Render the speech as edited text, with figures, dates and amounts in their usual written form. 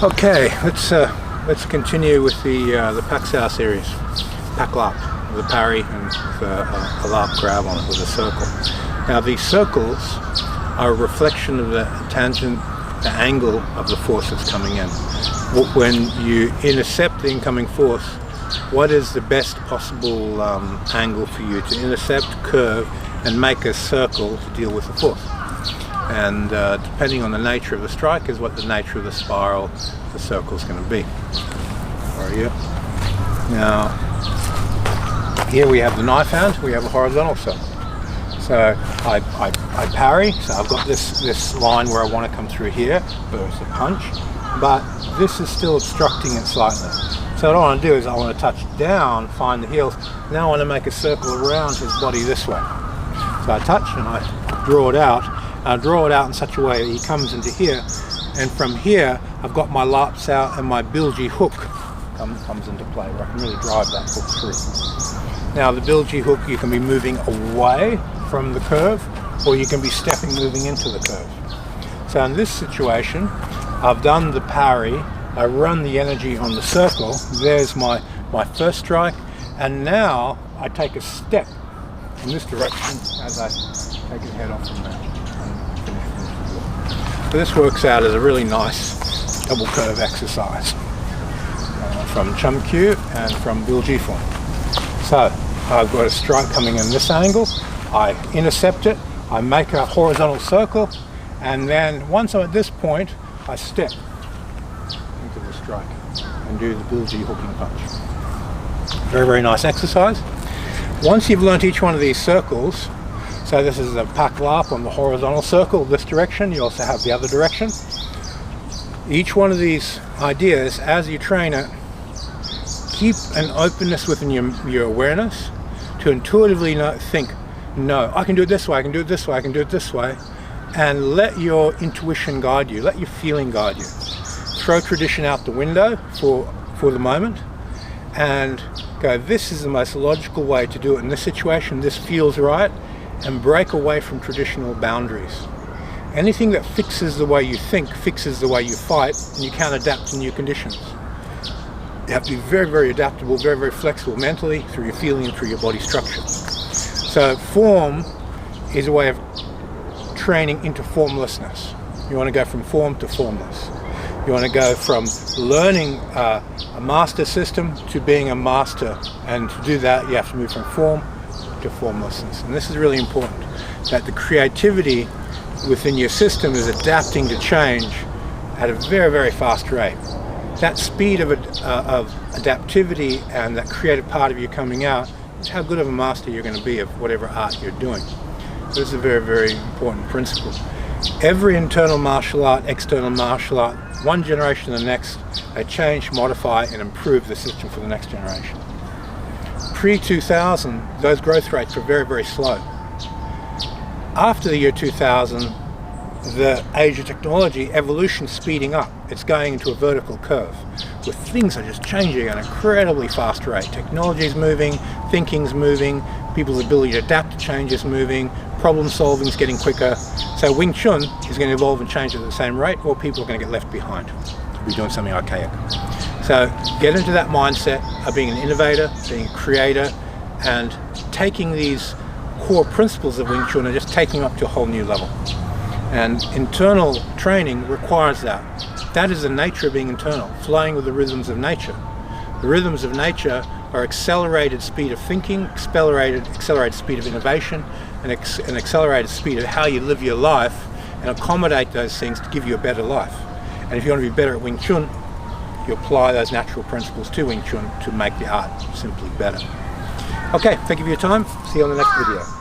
Okay, let's continue with the Paksau series, Paklap, with a parry and with a larp grab on it with a circle. Now these circles are a reflection of the tangent, the angle of the force that's coming in. When you intercept the incoming force, what is the best possible angle for you to intercept, curve, and make a circle to deal with the force? And depending on the nature of the strike is what the nature of the spiral, the circle is going to be. Right here. Now, here we have the knife hand, we have a horizontal circle. So I parry, so I've got this line where I want to come through here, there's a punch, but this is still obstructing it slightly. So what I want to do is I want to touch down, find the heels, now I want to make a circle around his body this way. So I touch and I draw it out. I draw it out in such a way that he comes into here, and from here I've got my larps out and my bilgy hook comes into play where I can really drive that hook through. Now the bilgy hook, you can be moving away from the curve or you can be stepping, moving into the curve. So in this situation I've done the parry, I run the energy on the circle, there's my first strike, and now I take a step in this direction as I take his head off from there. So this works out as a really nice double curve exercise from Chum Kyu and from Bilji form. So I've got a strike coming in this angle, I intercept it, I make a horizontal circle, and then once I'm at this point I step into the strike and do the Bilji hooking punch. Very, very nice exercise. Once you've learnt each one of these circles, so this is a Paklap on the horizontal circle, this direction, you also have the other direction. Each one of these ideas, as you train it, keep an openness within your awareness to intuitively think, no, I can do it this way, I can do it this way, I can do it this way, and let your intuition guide you, let your feeling guide you. Throw tradition out the window for the moment and go, this is the most logical way to do it in this situation, this feels right, and break away from traditional boundaries. Anything that fixes the way you think, fixes the way you fight, and you can't adapt to new conditions. You have to be very, very adaptable, very, very flexible mentally, through your feeling and through your body structure. So form is a way of training into formlessness. You want to go from form to formless. You want to go from learning a master system to being a master, and to do that you have to move from form to formlessness. And this is really important, that the creativity within your system is adapting to change at a very, very fast rate. That speed of adaptivity and that creative part of you coming out is how good of a master you're going to be of whatever art you're doing. So this is a very, very important principle. Every internal martial art, external martial art, one generation to the next, they change, modify and improve the system for the next generation. Pre-2000, those growth rates were very, very slow. After the year 2000, the age of technology, evolution speeding up. It's going into a vertical curve, where things are just changing at an incredibly fast rate. Technology is moving, thinking's moving, people's ability to adapt to change is moving, problem solving is getting quicker. So Wing Chun is going to evolve and change at the same rate, or people are going to get left behind. We'll be doing something archaic. So get into that mindset of being an innovator, being a creator, and taking these core principles of Wing Chun and just taking them up to a whole new level. And internal training requires that. That is the nature of being internal, flowing with the rhythms of nature. The rhythms of nature are accelerated speed of thinking, accelerated speed of innovation, and an accelerated speed of how you live your life, and accommodate those things to give you a better life. And if you want to be better at Wing Chun, you apply those natural principles to Wing Chun to make the art simply better. Okay, thank you for your time. See you on the next video.